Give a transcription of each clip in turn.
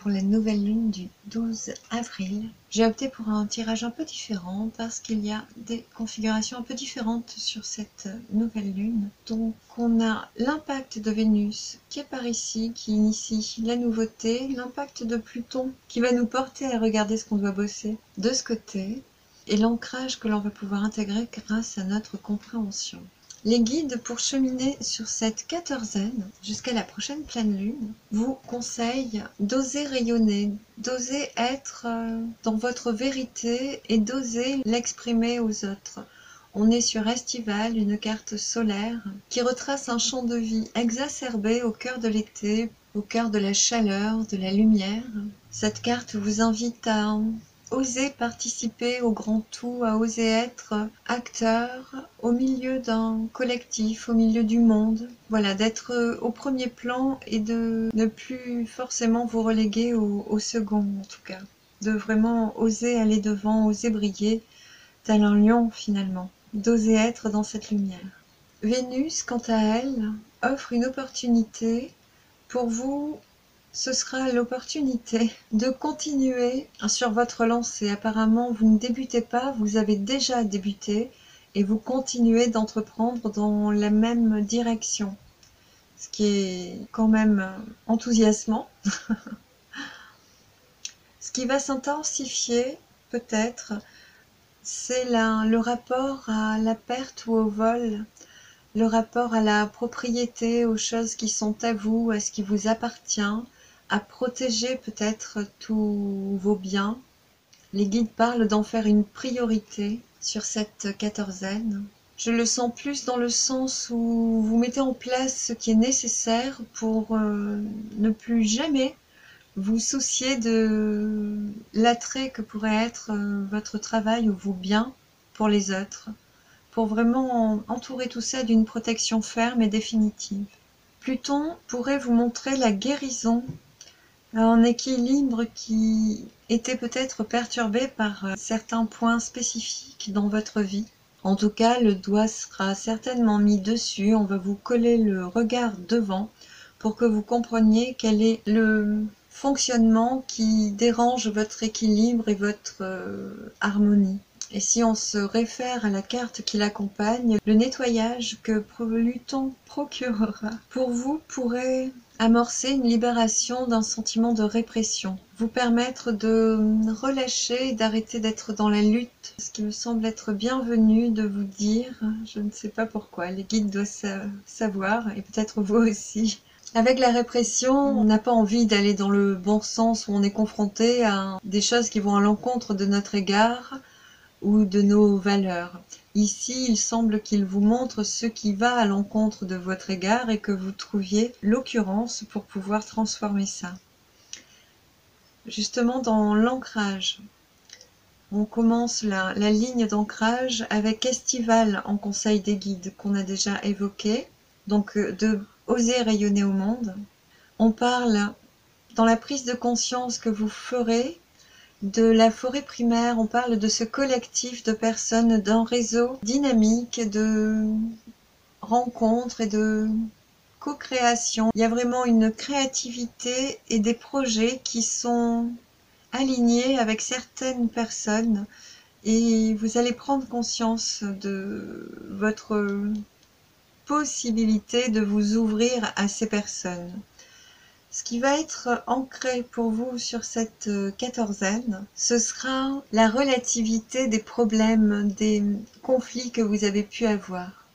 pour la nouvelle lune du 12 avril. J'ai opté pour un tirage un peu différent parce qu'il y a des configurations un peu différentes sur cette nouvelle lune. Donc on a l'impact de Vénus qui est par ici, qui initie la nouveauté, l'impact de Pluton qui va nous porter à regarder ce qu'on doit bosser de ce côté, et l'ancrage que l'on va pouvoir intégrer grâce à notre compréhension. Les guides pour cheminer sur cette quatorzaine jusqu'à la prochaine pleine lune vous conseillent d'oser rayonner, d'oser être dans votre vérité et d'oser l'exprimer aux autres. On est sur Estival, une carte solaire qui retrace un champ de vie exacerbé au cœur de l'été, au cœur de la chaleur, de la lumière. Cette carte vous invite à oser participer au grand tout, à oser être acteur au milieu d'un collectif, au milieu du monde. Voilà, d'être au premier plan et de ne plus forcément vous reléguer au second en tout cas. De vraiment oser aller devant, oser briller, tel un lion finalement. D'oser être dans cette lumière. Vénus, quant à elle, offre une opportunité pour vous. Ce sera l'opportunité de continuer sur votre lancée. Apparemment, vous ne débutez pas, vous avez déjà débuté et vous continuez d'entreprendre dans la même direction. Ce qui est quand même enthousiasmant. Ce qui va s'intensifier, peut-être, c'est le rapport à la perte ou au vol, le rapport à la propriété, aux choses qui sont à vous, à ce qui vous appartient, à protéger peut-être tous vos biens. Les guides parlent d'en faire une priorité sur cette quatorzaine. Je le sens plus dans le sens où vous mettez en place ce qui est nécessaire pour ne plus jamais vous soucier de l'attrait que pourrait être votre travail ou vos biens pour les autres, pour vraiment entourer tout ça d'une protection ferme et définitive. Pluton pourrait vous montrer la guérison, un équilibre qui était peut-être perturbé par certains points spécifiques dans votre vie. En tout cas, le doigt sera certainement mis dessus, on va vous coller le regard devant pour que vous compreniez quel est le fonctionnement qui dérange votre équilibre et votre harmonie. Et si on se réfère à la carte qui l'accompagne, le nettoyage que Pluton procurera pour vous pourrait amorcer une libération d'un sentiment de répression, vous permettre de relâcher, d'arrêter d'être dans la lutte, ce qui me semble être bienvenu de vous dire, je ne sais pas pourquoi, les guides doivent savoir, et peut-être vous aussi. Avec la répression, on n'a pas envie d'aller dans le bon sens où on est confronté à des choses qui vont à l'encontre de notre égard, ou de nos valeurs. Ici, il semble qu'il vous montre ce qui va à l'encontre de votre égard et que vous trouviez l'occurrence pour pouvoir transformer ça. Justement, dans l'ancrage, on commence la ligne d'ancrage avec Estival en conseil des guides qu'on a déjà évoqué, donc de oser rayonner au monde. On parle dans la prise de conscience que vous ferez de la forêt primaire, on parle de ce collectif de personnes, d'un réseau dynamique de rencontres et de co-création. Il y a vraiment une créativité et des projets qui sont alignés avec certaines personnes et vous allez prendre conscience de votre possibilité de vous ouvrir à ces personnes. Ce qui va être ancré pour vous sur cette quatorzaine, ce sera la relativité des problèmes, des conflits que vous avez pu avoir.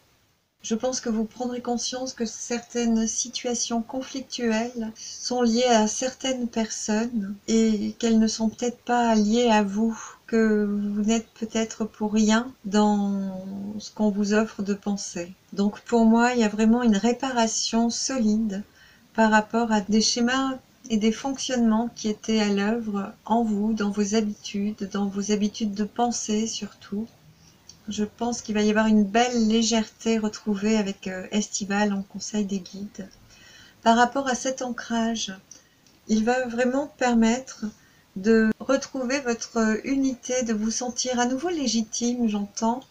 Je pense que vous prendrez conscience que certaines situations conflictuelles sont liées à certaines personnes et qu'elles ne sont peut-être pas liées à vous, que vous n'êtes peut-être pour rien dans ce qu'on vous offre de penser. Donc pour moi, il y a vraiment une réparation solide par rapport à des schémas et des fonctionnements qui étaient à l'œuvre en vous, dans vos habitudes de pensée surtout. Je pense qu'il va y avoir une belle légèreté retrouvée avec Estival en conseil des guides. Par rapport à cet ancrage, il va vraiment permettre de retrouver votre unité, de vous sentir à nouveau légitime, j'entends,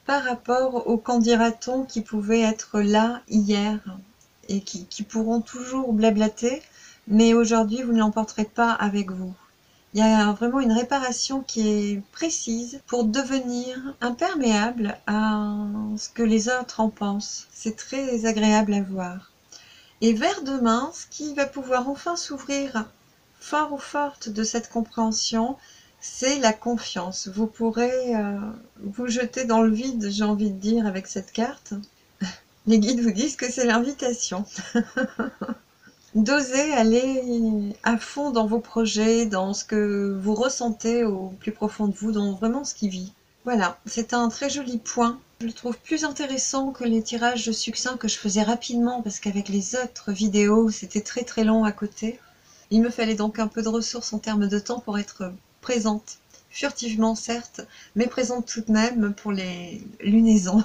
par rapport aux qu'en dira-t-on qui pouvaient être là hier et qui pourront toujours blablater, mais aujourd'hui vous ne l'emporterez pas avec vous. Il y a vraiment une réparation qui est précise pour devenir imperméable à ce que les autres en pensent. C'est très agréable à voir. Et vers demain, ce qui va pouvoir enfin s'ouvrir fort ou forte de cette compréhension, c'est la confiance. Vous pourrez vous jeter dans le vide, j'ai envie de dire, avec cette carte. Les guides vous disent que c'est l'invitation. D'oser aller à fond dans vos projets, dans ce que vous ressentez au plus profond de vous, dans vraiment ce qui vit. Voilà, c'est un très joli point. Je le trouve plus intéressant que les tirages succincts que je faisais rapidement parce qu'avec les autres vidéos, c'était très très long à côté. Il me fallait donc un peu de ressources en termes de temps pour être présente, furtivement certes, mais présente tout de même pour les lunaisons.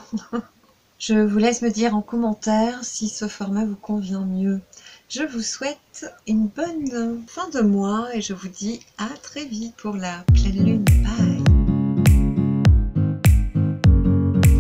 Je vous laisse me dire en commentaire si ce format vous convient mieux. Je vous souhaite une bonne fin de mois et je vous dis à très vite pour la pleine lune. Bye!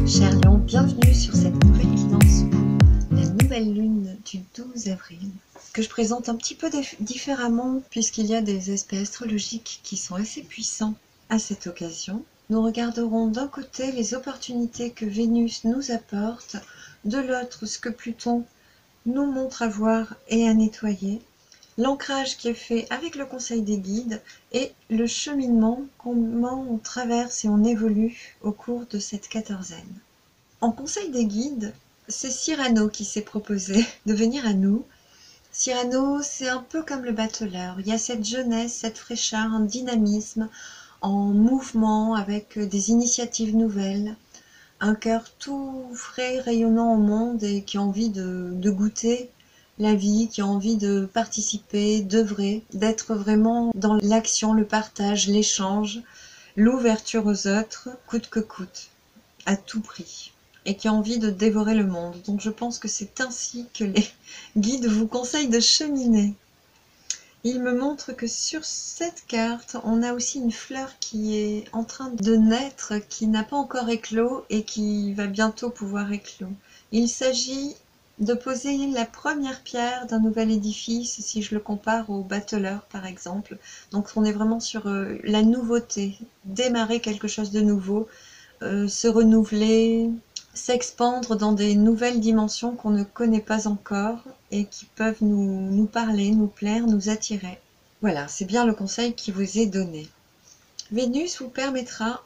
Chers lions, bienvenue sur cette nouvelle guidance pour la nouvelle lune du 12 avril, que je présente un petit peu différemment puisqu'il y a des aspects astrologiques qui sont assez puissants à cette occasion. Nous regarderons d'un côté les opportunités que Vénus nous apporte, de l'autre ce que Pluton nous montre à voir et à nettoyer, l'ancrage qui est fait avec le conseil des guides et le cheminement, comment on traverse et on évolue au cours de cette quatorzaine. En conseil des guides, c'est Cyrano qui s'est proposé de venir à nous. Cyrano, c'est un peu comme le battleur. Il y a cette jeunesse, cette fraîcheur, un dynamisme en mouvement avec des initiatives nouvelles, un cœur tout frais, rayonnant au monde et qui a envie de goûter la vie, qui a envie de participer, d'œuvrer, d'être vraiment dans l'action, le partage, l'échange, l'ouverture aux autres, coûte que coûte, à tout prix, et qui a envie de dévorer le monde. Donc je pense que c'est ainsi que les guides vous conseillent de cheminer. Il me montre que sur cette carte, on a aussi une fleur qui est en train de naître, qui n'a pas encore éclos et qui va bientôt pouvoir éclore. Il s'agit de poser la première pierre d'un nouvel édifice, si je le compare au battleur par exemple. Donc on est vraiment sur la nouveauté, démarrer quelque chose de nouveau, se renouveler, s'expandre dans des nouvelles dimensions qu'on ne connaît pas encore et qui peuvent nous parler, nous plaire, nous attirer. Voilà, c'est bien le conseil qui vous est donné. Vénus vous permettra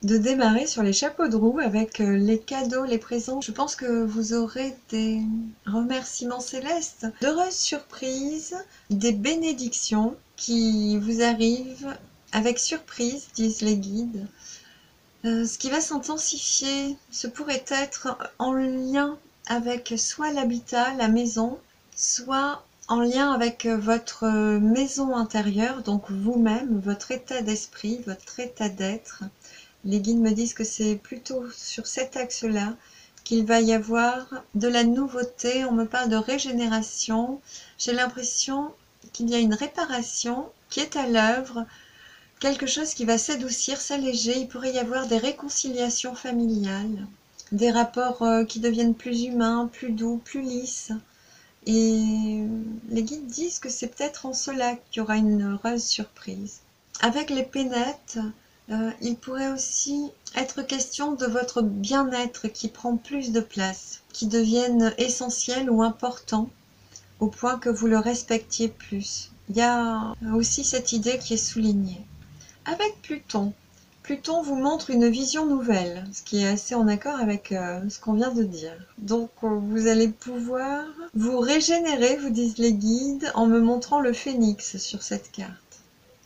de démarrer sur les chapeaux de roue avec les cadeaux, les présents. Je pense que vous aurez des remerciements célestes, d'heureuses surprises, des bénédictions qui vous arrivent avec surprise, disent les guides. Ce qui va s'intensifier, ce pourrait être en lien avec soit l'habitat, la maison, soit en lien avec votre maison intérieure, donc vous-même, votre état d'esprit, votre état d'être. Les guides me disent que c'est plutôt sur cet axe-là qu'il va y avoir de la nouveauté. On me parle de régénération. J'ai l'impression qu'il y a une réparation qui est à l'œuvre, quelque chose qui va s'adoucir, s'alléger. Il pourrait y avoir des réconciliations familiales, des rapports qui deviennent plus humains, plus doux, plus lisses. Et les guides disent que c'est peut-être en cela qu'il y aura une heureuse surprise. Avec les pénètes, il pourrait aussi être question de votre bien-être qui prend plus de place, qui devienne essentiel ou important, au point que vous le respectiez plus. Il y a aussi cette idée qui est soulignée. Avec Pluton, Pluton vous montre une vision nouvelle, ce qui est assez en accord avec ce qu'on vient de dire. Donc vous allez pouvoir vous régénérer, vous disent les guides, en me montrant le phénix sur cette carte,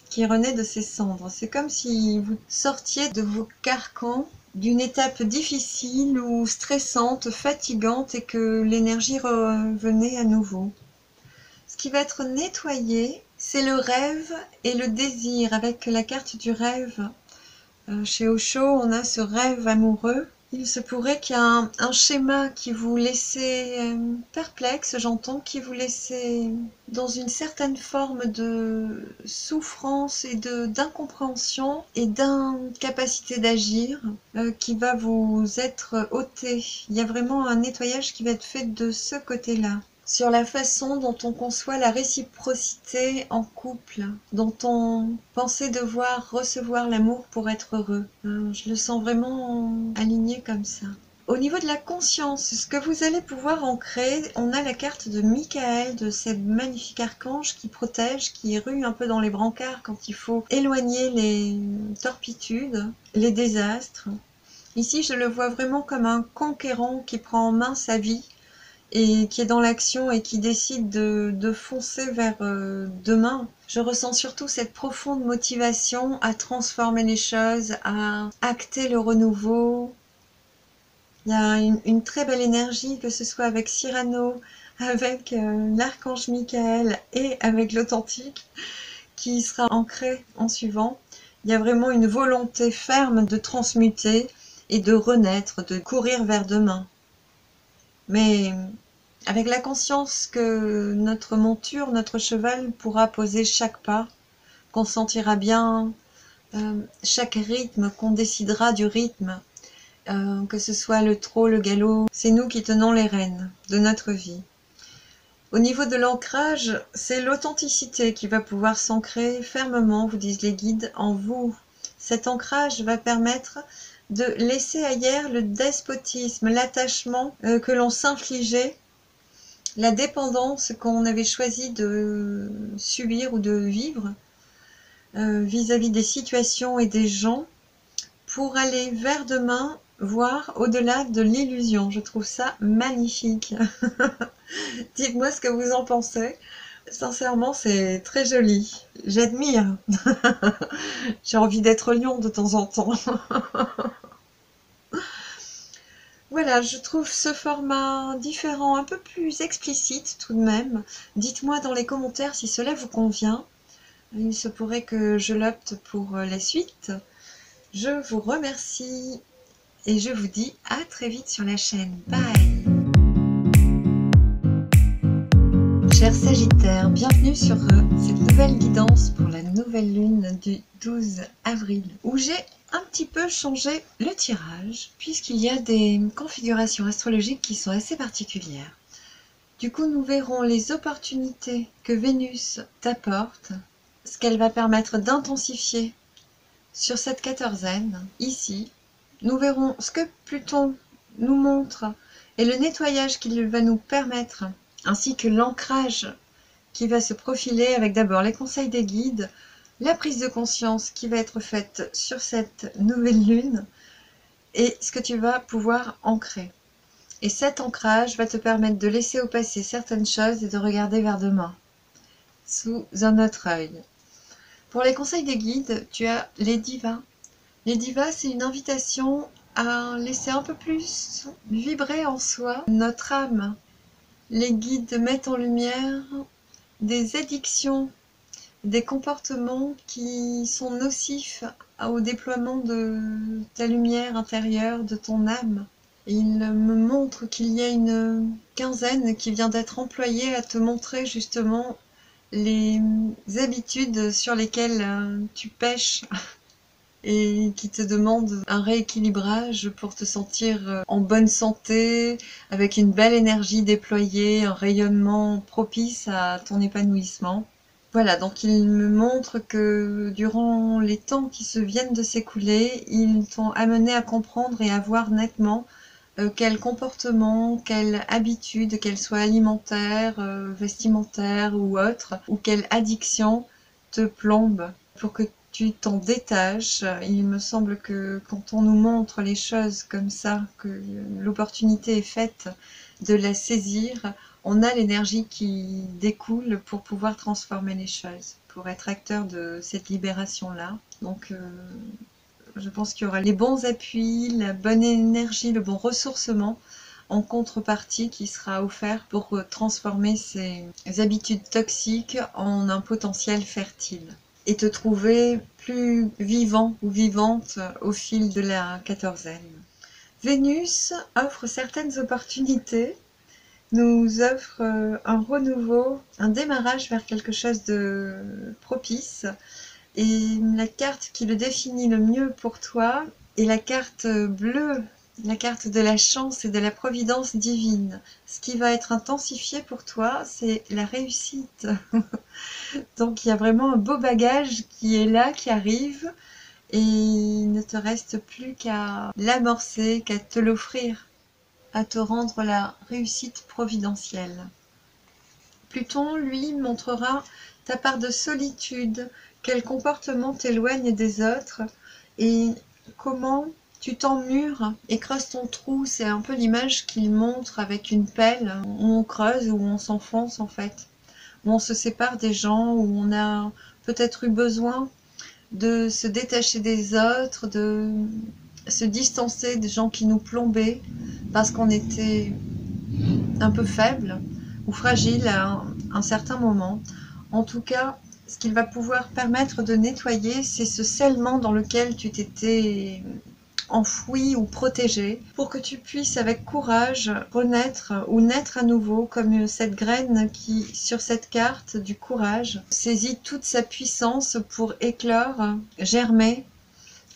qui renaît de ses cendres. C'est comme si vous sortiez de vos carcans d'une étape difficile ou stressante, fatigante, et que l'énergie revenait à nouveau. Ce qui va être nettoyé, c'est le rêve et le désir. Avec la carte du rêve, chez Osho, on a ce rêve amoureux. Il se pourrait qu'il y ait un schéma qui vous laissait perplexe, j'entends, qui vous laissait dans une certaine forme de souffrance et d'incompréhension et d'incapacité d'agir qui va vous être ôté. Il y a vraiment un nettoyage qui va être fait de ce côté-là. sur la façon dont on conçoit la réciprocité en couple, dont on pensait devoir recevoir l'amour pour être heureux. Je le sens vraiment aligné comme ça. Au niveau de la conscience, ce que vous allez pouvoir ancrer, on a la carte de Michael, de ces magnifiques archanges qui protègent, qui ruent un peu dans les brancards quand il faut éloigner les torpitudes, les désastres. Ici, je le vois vraiment comme un conquérant qui prend en main sa vie et qui est dans l'action et qui décide de foncer vers demain. Je ressens surtout cette profonde motivation à transformer les choses, à acter le renouveau. Il y a une très belle énergie, que ce soit avec Cyrano, avec l'archange Michael et avec l'authentique, qui sera ancrée en suivant. Il y a vraiment une volonté ferme de transmuter et de renaître, de courir vers demain. Mais avec la conscience que notre monture, notre cheval pourra poser chaque pas, qu'on sentira bien chaque rythme, qu'on décidera du rythme, que ce soit le trot, le galop, c'est nous qui tenons les rênes de notre vie. Au niveau de l'ancrage, c'est l'authenticité qui va pouvoir s'ancrer fermement, vous disent les guides, en vous. Cet ancrage va permettre de laisser ailleurs le despotisme, l'attachement que l'on s'infligeait, la dépendance qu'on avait choisi de subir ou de vivre vis-à-vis des situations et des gens, pour aller vers demain, voir au-delà de l'illusion. Je trouve ça magnifique. Dites-moi ce que vous en pensez. Sincèrement, c'est très joli. J'admire. J'ai envie d'être lion de temps en temps. Voilà, je trouve ce format différent, un peu plus explicite tout de même. Dites-moi dans les commentaires si cela vous convient. Il se pourrait que je l'opte pour la suite. Je vous remercie et je vous dis à très vite sur la chaîne. Bye! Chers Sagittaires, bienvenue sur cette nouvelle guidance pour la nouvelle lune du 12 avril, où j'ai un petit peu changé le tirage, puisqu'il y a des configurations astrologiques qui sont assez particulières. Du coup, nous verrons les opportunités que Vénus t'apporte, ce qu'elle va permettre d'intensifier sur cette quatorzaine, ici. Nous verrons ce que Pluton nous montre et le nettoyage qu'il va nous permettre, ainsi que l'ancrage qui va se profiler avec d'abord les conseils des guides, la prise de conscience qui va être faite sur cette nouvelle lune et ce que tu vas pouvoir ancrer. Et cet ancrage va te permettre de laisser au passé certaines choses et de regarder vers demain, sous un autre œil. Pour les conseils des guides, tu as les divas. Les divas, c'est une invitation à laisser un peu plus vibrer en soi notre âme. Les guides mettent en lumière des addictions, des comportements qui sont nocifs au déploiement de ta lumière intérieure, de ton âme. Et il me montre qu'il y a une quinzaine qui vient d'être employée à te montrer justement les habitudes sur lesquelles tu pêches et qui te demandent un rééquilibrage pour te sentir en bonne santé, avec une belle énergie déployée, un rayonnement propice à ton épanouissement. Voilà, donc il me montre que durant les temps qui se viennent de s'écouler, ils t'ont amené à comprendre et à voir nettement quel comportement, quelle habitude, qu'elle soit alimentaire, vestimentaire ou autre, ou quelle addiction te plombe pour que tu t'en détaches. Il me semble que quand on nous montre les choses comme ça, que l'opportunité est faite de la saisir, on a l'énergie qui découle pour pouvoir transformer les choses, pour être acteur de cette libération-là. Donc, je pense qu'il y aura les bons appuis, la bonne énergie, le bon ressourcement en contrepartie qui sera offert pour transformer ces habitudes toxiques en un potentiel fertile et te trouver plus vivant ou vivante au fil de la quatorzaine. Vénus offre certaines opportunités, nous offre un renouveau, un démarrage vers quelque chose de propice. Et la carte qui le définit le mieux pour toi est la carte bleue la carte de la chance et de la providence divine. Ce qui va être intensifié pour toi, c'est la réussite. Donc il y a vraiment un beau bagage qui est là, qui arrive, et il ne te reste plus qu'à l'amorcer, qu'à te l'offrir, à te rendre la réussite providentielle. Pluton, lui, montrera ta part de solitude, quel comportement t'éloigne des autres, et comment tu t'emmures et creuses ton trou. C'est un peu l'image qu'il montre avec une pelle, où on creuse, où on s'enfonce en fait, où on se sépare des gens, où on a peut-être eu besoin de se détacher des autres, de se distancer des gens qui nous plombaient parce qu'on était un peu faible ou fragile à un certain moment. En tout cas, ce qu'il va pouvoir permettre de nettoyer, c'est ce scellement dans lequel tu t'étais enfoui ou protégé, pour que tu puisses avec courage renaître ou naître à nouveau, comme cette graine qui, sur cette carte du courage, saisit toute sa puissance pour éclore, germer,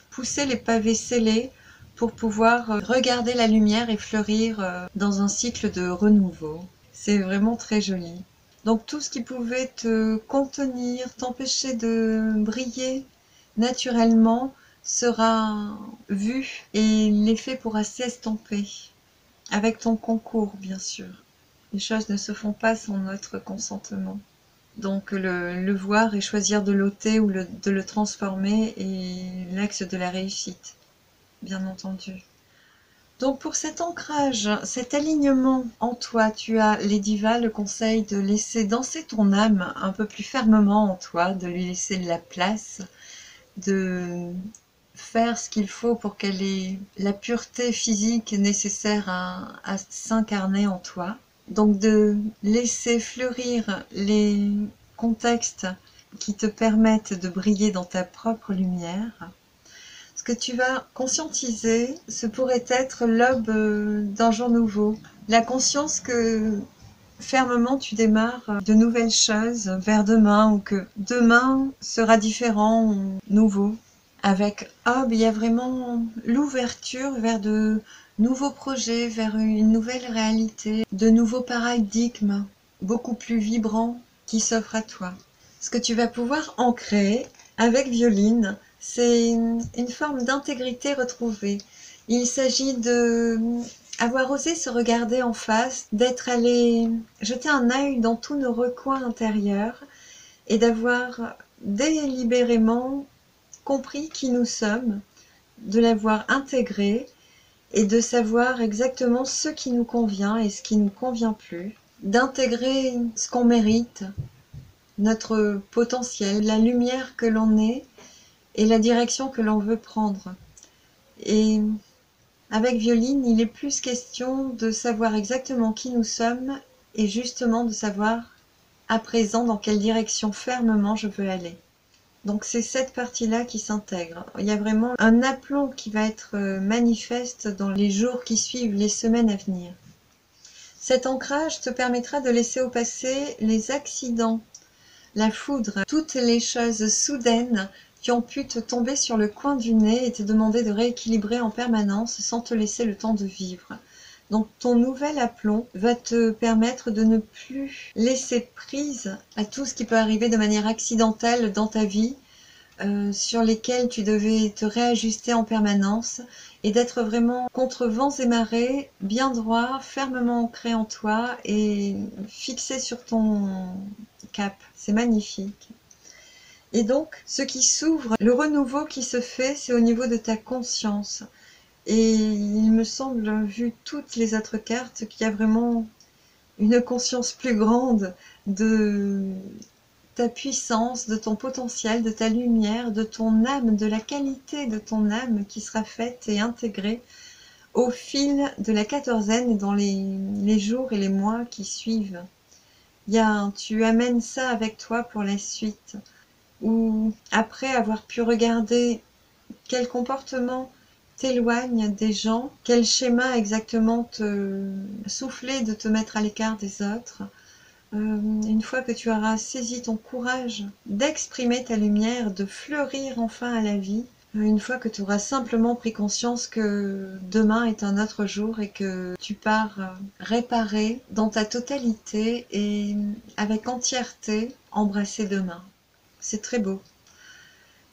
pousser les pavés scellés pour pouvoir regarder la lumière et fleurir dans un cycle de renouveau. C'est vraiment très joli. Donc tout ce qui pouvait te contenir, t'empêcher de briller naturellement, sera vu et l'effet pourra s'estomper, avec ton concours bien sûr. Les choses ne se font pas sans notre consentement. Donc le voir et choisir de l'ôter ou de le transformer est l'axe de la réussite, bien entendu. Donc pour cet ancrage, cet alignement en toi, tu as les divas le conseil de laisser danser ton âme un peu plus fermement en toi, de lui laisser de la place, de faire ce qu'il faut pour qu'elle ait la pureté physique nécessaire à s'incarner en toi. Donc de laisser fleurir les contextes qui te permettent de briller dans ta propre lumière. Ce que tu vas conscientiser, ce pourrait être l'aube d'un jour nouveau. La conscience que fermement tu démarres de nouvelles choses vers demain, ou que demain sera différent ou nouveau. Avec Aube, il y a vraiment l'ouverture vers de nouveaux projets, vers une nouvelle réalité, de nouveaux paradigmes beaucoup plus vibrants qui s'offrent à toi. Ce que tu vas pouvoir ancrer avec Violine, c'est une forme d'intégrité retrouvée. Il s'agit de avoir osé se regarder en face, d'être allé jeter un œil dans tous nos recoins intérieurs et d'avoir délibérément compris qui nous sommes, de l'avoir intégré et de savoir exactement ce qui nous convient et ce qui ne nous convient plus, d'intégrer ce qu'on mérite, notre potentiel, la lumière que l'on est et la direction que l'on veut prendre. Et avec Violine, il est plus question de savoir exactement qui nous sommes et justement de savoir à présent dans quelle direction fermement je veux aller. Donc c'est cette partie-là qui s'intègre. Il y a vraiment un aplomb qui va être manifeste dans les jours qui suivent, les semaines à venir. Cet ancrage te permettra de laisser au passé les accidents, la foudre, toutes les choses soudaines qui ont pu te tomber sur le coin du nez et te demander de rééquilibrer en permanence sans te laisser le temps de vivre. Donc ton nouvel aplomb va te permettre de ne plus laisser prise à tout ce qui peut arriver de manière accidentelle dans ta vie, sur lesquels tu devais te réajuster en permanence, et d'être vraiment contre vents et marées, bien droit, fermement ancré en toi et fixé sur ton cap. C'est magnifique. Et donc, ce qui s'ouvre, le renouveau qui se fait, c'est au niveau de ta conscience. Et il me semble, vu toutes les autres cartes, qu'il y a vraiment une conscience plus grande de ta puissance, de ton potentiel, de ta lumière, de ton âme, de la qualité de ton âme qui sera faite et intégrée au fil de la quatorzaine et dans les jours et les mois qui suivent. Tu amènes ça avec toi pour la suite, où après avoir pu regarder quel comportement t'éloigne des gens, quel schéma exactement te souffler de te mettre à l'écart des autres, une fois que tu auras saisi ton courage d'exprimer ta lumière, de fleurir enfin à la vie, Une fois que tu auras simplement pris conscience que demain est un autre jour et que tu pars réparer dans ta totalité et avec entièreté embrasser demain. C'est très beau.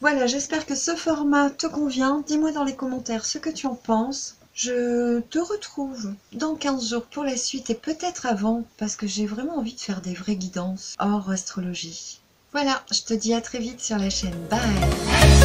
Voilà, j'espère que ce format te convient. Dis-moi dans les commentaires ce que tu en penses. Je te retrouve dans 15 jours pour la suite et peut-être avant parce que j'ai vraiment envie de faire des vraies guidances hors astrologie. Voilà, je te dis à très vite sur la chaîne. Bye!